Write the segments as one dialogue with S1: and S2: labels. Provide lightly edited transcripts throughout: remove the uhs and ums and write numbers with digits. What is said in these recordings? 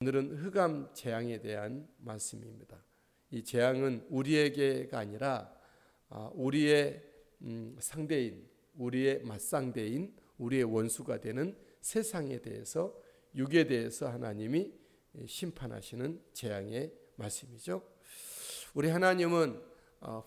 S1: 오늘은 흑암 재앙에 대한 말씀입니다. 이 재앙은 우리에게가 아니라 우리의 상대인, 우리의 맞상대인, 우리의 원수가 되는 세상에 대해서, 육에 대해서 하나님이 심판하시는 재앙의 말씀이죠. 우리 하나님은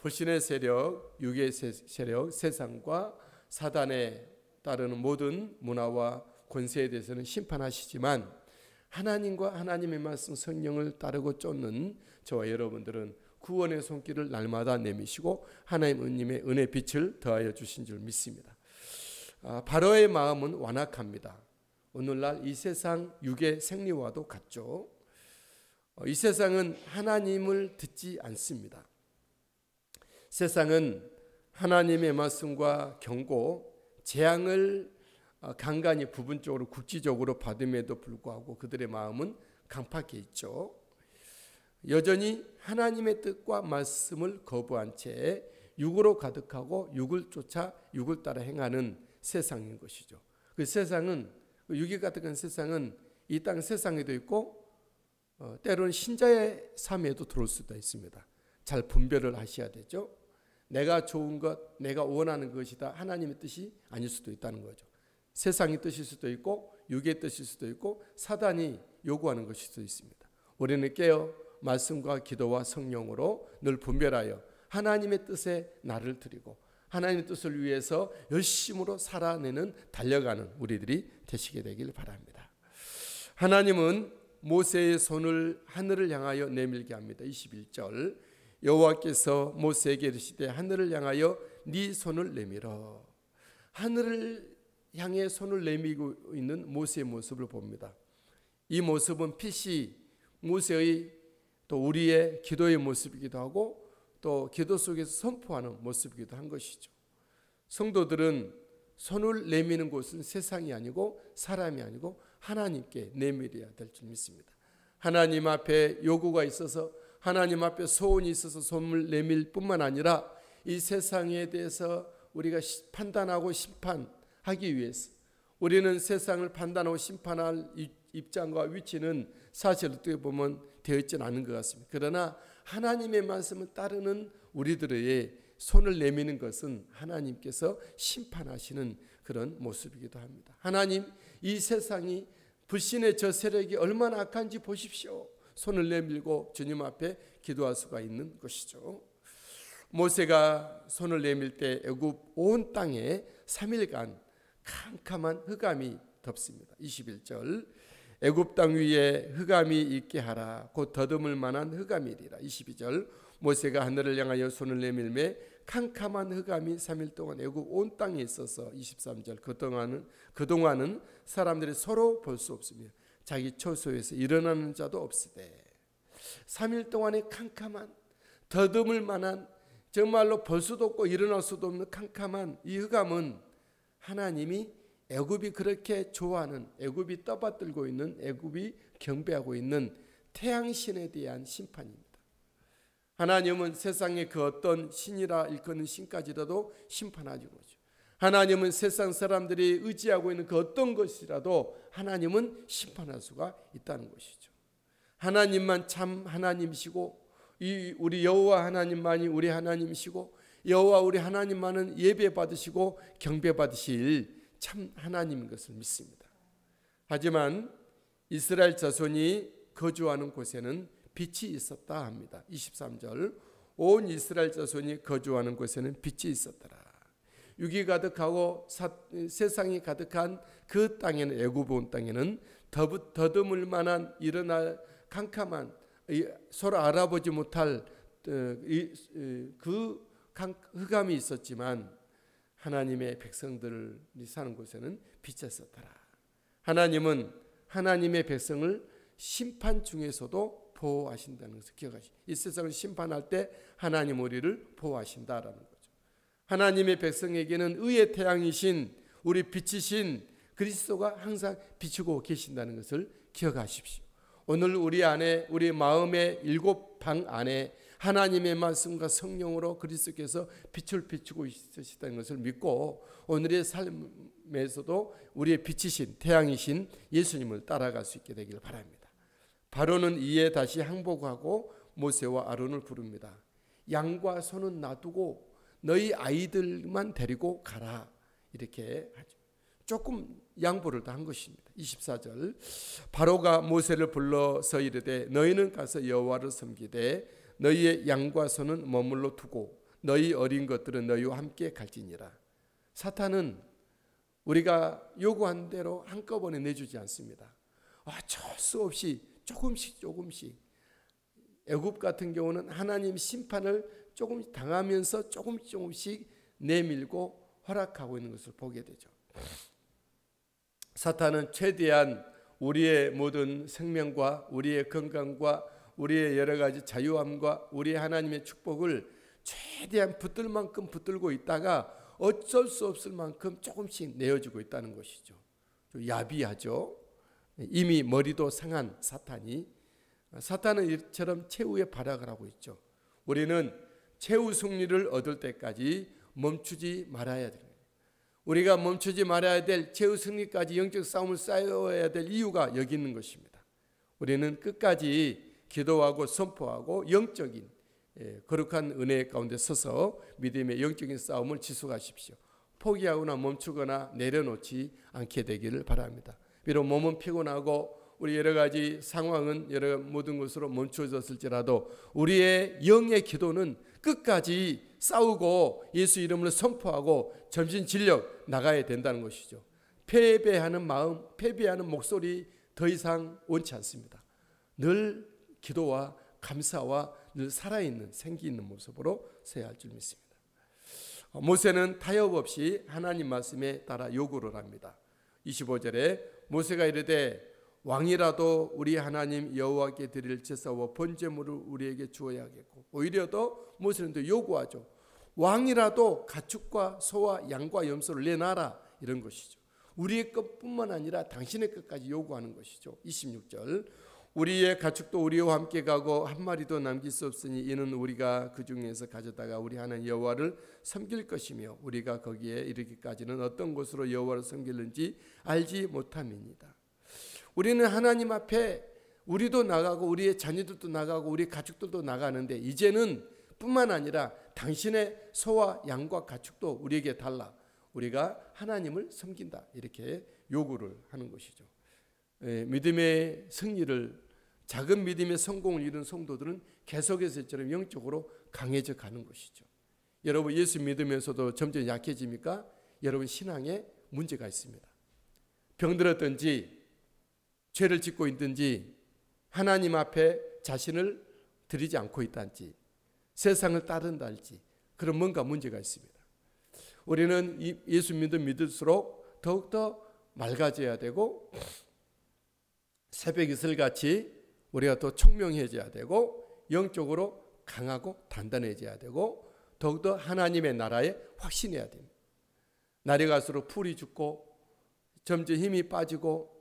S1: 불신의 세력, 육의 세력, 세상과 사단에 따르는 모든 문화와 권세에 대해서는 심판하시지만, 하나님과 하나님의 말씀 성령을 따르고 쫓는 저와 여러분들은 구원의 손길을 날마다 내미시고 하나님의 은혜 빛을 더하여 주신 줄 믿습니다. 바로의 마음은 완악합니다. 오늘날 이 세상 육의 생리와도 같죠. 이 세상은 하나님을 듣지 않습니다. 세상은 하나님의 말씀과 경고, 재앙을 간간히 부분적으로 국지적으로 받음에도 불구하고 그들의 마음은 강팍해 있죠. 여전히 하나님의 뜻과 말씀을 거부한 채 육으로 가득하고 육을 쫓아 육을 따라 행하는 세상인 것이죠. 그 세상은, 육이 가득한 세상은 이 땅 세상에도 있고 때로는 신자의 삶에도 들어올 수도 있습니다. 잘 분별을 하셔야 되죠. 내가 좋은 것, 내가 원하는 것이다 하나님의 뜻이 아닐 수도 있다는 거죠. 세상의 뜻일 수도 있고 육의 뜻일 수도 있고 사단이 요구하는 것일 수도 있습니다. 우리는 깨어 말씀과 기도와 성령으로 늘 분별하여 하나님의 뜻에 나를 드리고 하나님의 뜻을 위해서 열심으로 살아내는, 달려가는 우리들이 되시게 되길 바랍니다. 하나님은 모세의 손을 하늘을 향하여 내밀게 합니다. 21절, 여호와께서 모세에게 이르시되 하늘을 향하여 네 손을 내밀어. 하늘을 향해 손을 내밀고 있는 모세의 모습을 봅니다. 이 모습은 필시 모세의 또 우리의 기도의 모습이기도 하고 또 기도 속에서 선포하는 모습이기도 한 것이죠. 성도들은 손을 내미는 곳은 세상이 아니고 사람이 아니고 하나님께 내밀어야 될 줄 믿습니다. 하나님 앞에 요구가 있어서, 하나님 앞에 소원이 있어서 손을 내밀 뿐만 아니라 이 세상에 대해서 우리가 판단하고 심판하기 위해서, 우리는 세상을 판단하고 심판할 입장과 위치는 사실 어떻게 보면 되어 있지는 않은 것 같습니다. 그러나 하나님의 말씀을 따르는 우리들의 손을 내미는 것은 하나님께서 심판하시는 그런 모습이기도 합니다. 하나님, 이 세상이 불신의 저 세력이 얼마나 악한지 보십시오. 손을 내밀고 주님 앞에 기도할 수가 있는 것이죠. 모세가 손을 내밀 때 애굽 온 땅에 3일간 캄캄한 흑암이 덮습니다. 21절, 애굽 땅 위에 흑암이 있게 하라. 곧 더듬을 만한 흑암이리라. 22절, 모세가 하늘을 향하여 손을 내밀매 캄캄한 흑암이 3일 동안 애굽 온 땅에 있어서 23절, 그동안은 사람들이 서로 볼 수 없으며 자기 처소에서 일어나는 자도 없으되. 3일 동안의 캄캄한, 더듬을 만한, 정말로 볼 수도 없고 일어날 수도 없는 캄캄한 이 흑암은 하나님이 애굽이 그렇게 좋아하는, 애굽이 떠받들고 있는, 애굽이 경배하고 있는 태양신에 대한 심판입니다. 하나님은 세상의 그 어떤 신이라 일컫는 신까지라도 심판하는 거죠. 하나님은 세상 사람들이 의지하고 있는 그 어떤 것이라도 하나님은 심판할 수가 있다는 것이죠. 하나님만 참 하나님이시고, 우리 여호와 하나님만이 우리 하나님이시고, 여호와 우리 하나님만은 예배 받으시고 경배 받으실 참 하나님인 것을 믿습니다. 하지만 이스라엘 자손이 거주하는 곳에는 빛이 있었다 합니다. 23절, 온 이스라엘 자손이 거주하는 곳에는 빛이 있었더라. 육이 가득하고 세상이 가득한 그 땅에는, 애굽 온 땅에는 더듬을 만한, 일어날 캄캄한, 서로 알아보지 못할 그 흑암이 있었지만 하나님의 백성들이 사는 곳에는 빛이 있었더라. 하나님은 하나님의 백성을 심판 중에서도 보호하신다는 것을 기억하시고, 이 세상을 심판할 때 하나님 우리를 보호하신다라는 거죠. 하나님의 백성에게는 의의 태양이신, 우리 빛이신 그리스도가 항상 비추고 계신다는 것을 기억하십시오. 오늘 우리 안에, 우리 마음의 7방 안에 하나님의 말씀과 성령으로 그리스도께서 빛을 비추고 있으시다는 것을 믿고 오늘의 삶에서도 우리의 빛이신, 태양이신 예수님을 따라갈 수 있게 되기를 바랍니다. 바로는 이에 다시 항복하고 모세와 아론을 부릅니다. 양과 소는 놔두고 너희 아이들만 데리고 가라. 이렇게 하죠. 조금 양보를 다 한 것입니다. 24절 바로가 모세를 불러서 이르되 너희는 가서 여호와를 섬기되 너희의 양과 소는 머물러 두고 너희 어린 것들은 너희와 함께 갈지니라. 사탄은 우리가 요구한 대로 한꺼번에 내주지 않습니다. 어쩔 수 없이 조금씩 애굽 같은 경우는 하나님 심판을 조금씩 당하면서 조금씩 내밀고 허락하고 있는 것을 보게 되죠. 사탄은 최대한 우리의 모든 생명과 우리의 건강과 우리의 여러 가지 자유함과 우리의 하나님의 축복을 최대한 붙들 만큼 붙들고 있다가 어쩔 수 없을 만큼 조금씩 내어주고 있다는 것이죠. 야비하죠. 이미 머리도 상한 사탄은 이처럼 최후의 발악을 하고 있죠. 우리는 최후 승리를 얻을 때까지 멈추지 말아야 됩니다. 우리가 멈추지 말아야 될 최후 승리까지 영적 싸움을 싸워야 될 이유가 여기 있는 것입니다. 우리는 끝까지 기도하고 선포하고 영적인 거룩한 은혜 가운데 서서 믿음의 영적인 싸움을 지속하십시오. 포기하거나 멈추거나 내려놓지 않게 되기를 바랍니다. 비록 몸은 피곤하고 우리 여러 가지 상황은 여러 모든 것으로 멈춰졌을지라도 우리의 영의 기도는 끝까지 싸우고 예수 이름으로 선포하고 전진진력 나가야 된다는 것이죠. 패배하는 마음, 패배하는 목소리 더 이상 원치 않습니다. 늘 기도와 감사와 늘 살아있는 생기 있는 모습으로 서야 할 줄 믿습니다. 모세는 타협 없이 하나님 말씀에 따라 요구를 합니다. 25절에 모세가 이르되 왕이라도 우리 하나님 여호와께 드릴 제사와 번제물을 우리에게 주어야겠고, 오히려 더 모세는 또 요구하죠. 왕이라도 가축과 소와 양과 염소를 내놔라, 이런 것이죠. 우리의 것뿐만 아니라 당신의 것까지 요구하는 것이죠. 26절 우리의 가축도 우리와 함께 가고 한 마리도 남길 수 없으니 이는 우리가 그 중에서 가져다가 우리 하나님 여호와를 섬길 것이며 우리가 거기에 이르기까지는 어떤 곳으로 여호와를 섬길는지 알지 못함이니이다. 우리는 하나님 앞에 우리도 나가고 우리의 자녀들도 나가고 우리 가축들도 나가는데 이제는 뿐만 아니라 당신의 소와 양과 가축도 우리에게 달라. 우리가 하나님을 섬긴다. 이렇게 요구를 하는 것이죠. 믿음의 승리를, 작은 믿음의 성공을 이룬 성도들은 계속해서 이처럼 영적으로 강해져 가는 것이죠. 여러분 예수 믿으면서도 점점 약해집니까? 여러분 신앙에 문제가 있습니다. 병들었든지 죄를 짓고 있든지 하나님 앞에 자신을 드리지 않고 있다든지 세상을 따른다든지 그런 뭔가 문제가 있습니다. 우리는 예수 믿을수록 더욱더 맑아져야 되고 새벽 이슬같이 우리가 또 총명해져야 되고 영적으로 강하고 단단해져야 되고 더욱더 하나님의 나라에 확신해야 됩니다. 날이 갈수록 풀이 죽고 점점 힘이 빠지고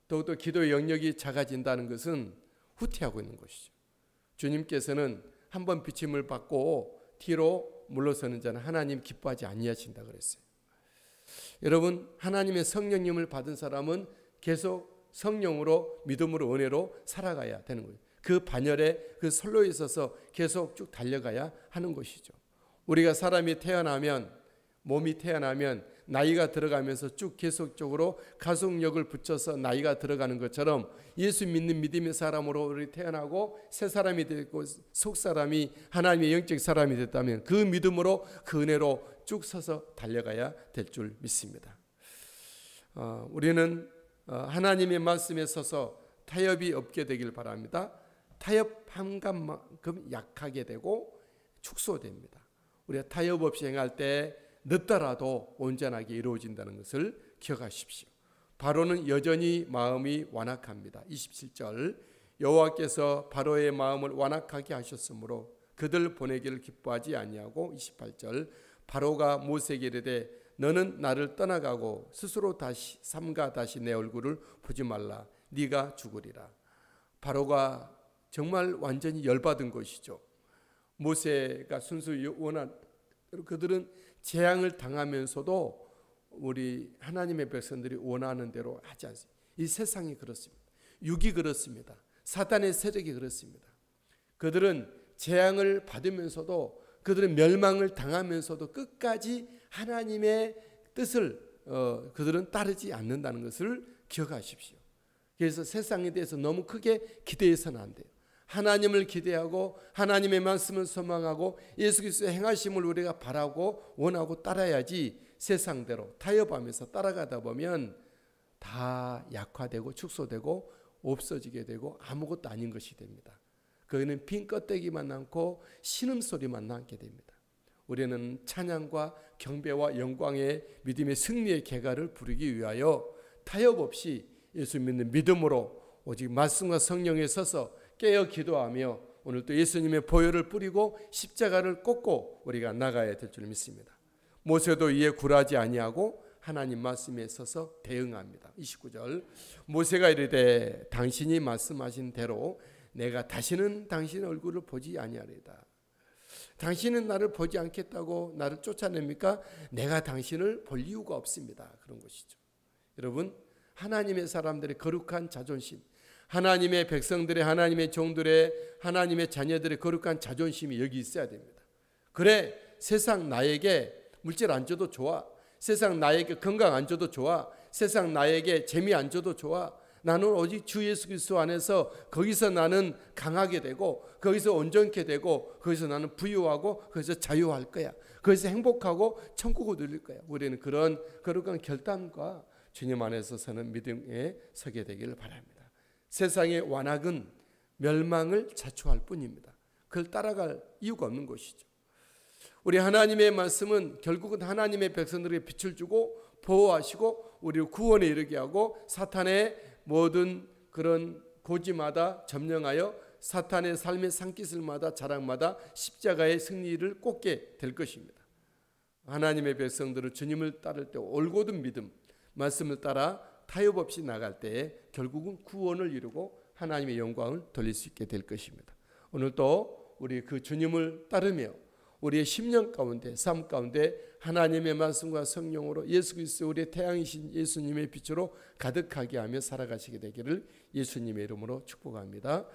S1: 더욱더 기도의 영역이 작아진다는 것은 후퇴하고 있는 것이죠. 주님께서는 한번 비침을 받고 뒤로 물러서는 자는 하나님 기뻐하지 아니하신다 그랬어요. 여러분 하나님의 성령님을 받은 사람은 계속 성령으로 믿음으로 은혜로 살아가야 되는 거예요. 그 반열에 그 선로에 있어서 계속 쭉 달려가야 하는 것이죠. 우리가 사람이 태어나면 몸이 태어나면 나이가 들어가면서 쭉 계속적으로 가속력을 붙여서 나이가 들어가는 것처럼 예수 믿는 믿음의 사람으로 우리 태어나고 새 사람이 되고 속 사람이 하나님의 영적 사람이 됐다면 그 믿음으로 그 은혜로 쭉 서서 달려가야 될 줄 믿습니다. 우리는 하나님의 말씀에 서서 타협이 없게 되길 바랍니다. 타협한 것만큼 약하게 되고 축소됩니다. 우리가 타협 없이 행할 때 늦더라도 온전하게 이루어진다는 것을 기억하십시오. 바로는 여전히 마음이 완악합니다. 27절 여호와께서 바로의 마음을 완악하게 하셨으므로 그들 보내기를 기뻐하지 아니하고 28절 바로가 모세에게 이르되 너는 나를 떠나가고 스스로 다시 삼가 다시 내 얼굴을 보지 말라. 네가 죽으리라. 바로가 정말 완전히 열받은 것이죠. 모세가 순수 원한 그들은 재앙을 당하면서도 우리 하나님의 백성들이 원하는 대로 하지 않습니다. 이 세상이 그렇습니다. 육이 그렇습니다. 사탄의 세력이 그렇습니다. 그들은 재앙을 받으면서도, 그들은 멸망을 당하면서도 끝까지 하나님의 뜻을 그들은 따르지 않는다는 것을 기억하십시오. 그래서 세상에 대해서 너무 크게 기대해서는 안 돼요. 하나님을 기대하고 하나님의 말씀을 소망하고 예수 그리스도의 행하심을 우리가 바라고 원하고 따라야지, 세상대로 타협하면서 따라가다 보면 다 약화되고 축소되고 없어지게 되고 아무것도 아닌 것이 됩니다. 거기는 빈 껍데기만 남고 신음소리만 남게 됩니다. 우리는 찬양과 경배와 영광의 믿음의 승리의 계가를 부르기 위하여 타협 없이 예수 믿는 믿음으로 오직 말씀과 성령에 서서 깨어 기도하며 오늘도 예수님의 보혈을 뿌리고 십자가를 꽂고 우리가 나가야 될 줄 믿습니다. 모세도 이에 굴하지 아니하고 하나님 말씀에 서서 대응합니다. 29절, 모세가 이르되 당신이 말씀하신 대로 내가 다시는 당신의 얼굴을 보지 아니하리이다. 당신은 나를 보지 않겠다고 나를 쫓아냅니까? 내가 당신을 볼 이유가 없습니다. 그런 것이죠. 여러분, 하나님의 사람들의 거룩한 자존심, 하나님의 백성들의, 하나님의 종들의, 하나님의 자녀들의 거룩한 자존심이 여기 있어야 됩니다. 그래, 세상 나에게 물질 안 줘도 좋아, 세상 나에게 건강 안 줘도 좋아, 세상 나에게 재미 안 줘도 좋아, 나는 오직 주 예수 그리스도 안에서 거기서 나는 강하게 되고 거기서 온전케 되고 거기서 나는 부유하고 거기서 자유할 거야, 거기서 행복하고 천국을 누릴 거야. 우리는 그런 거룩한 결단과 주님 안에서 서는 믿음에 서게 되기를 바랍니다. 세상의 완악은 멸망을 자초할 뿐입니다. 그걸 따라갈 이유가 없는 것이죠. 우리 하나님의 말씀은 결국은 하나님의 백성들에게 빛을 주고 보호하시고 우리를 구원에 이르게 하고 사탄의 모든 그런 고지마다 점령하여 사탄의 삶의 산기슬마다 자랑마다 십자가의 승리를 꽂게 될 것입니다. 하나님의 백성들은 주님을 따를 때 올곧은 믿음, 말씀을 따라 타협 없이 나갈 때 결국은 구원을 이루고 하나님의 영광을 돌릴 수 있게 될 것입니다. 오늘도 우리 그 주님을 따르며 우리의 심령 가운데, 삶 가운데 하나님의 말씀과 성령으로 예수 그리스도 우리의 태양이신 예수님의 빛으로 가득하게 하며 살아가시게 되기를 예수님의 이름으로 축복합니다.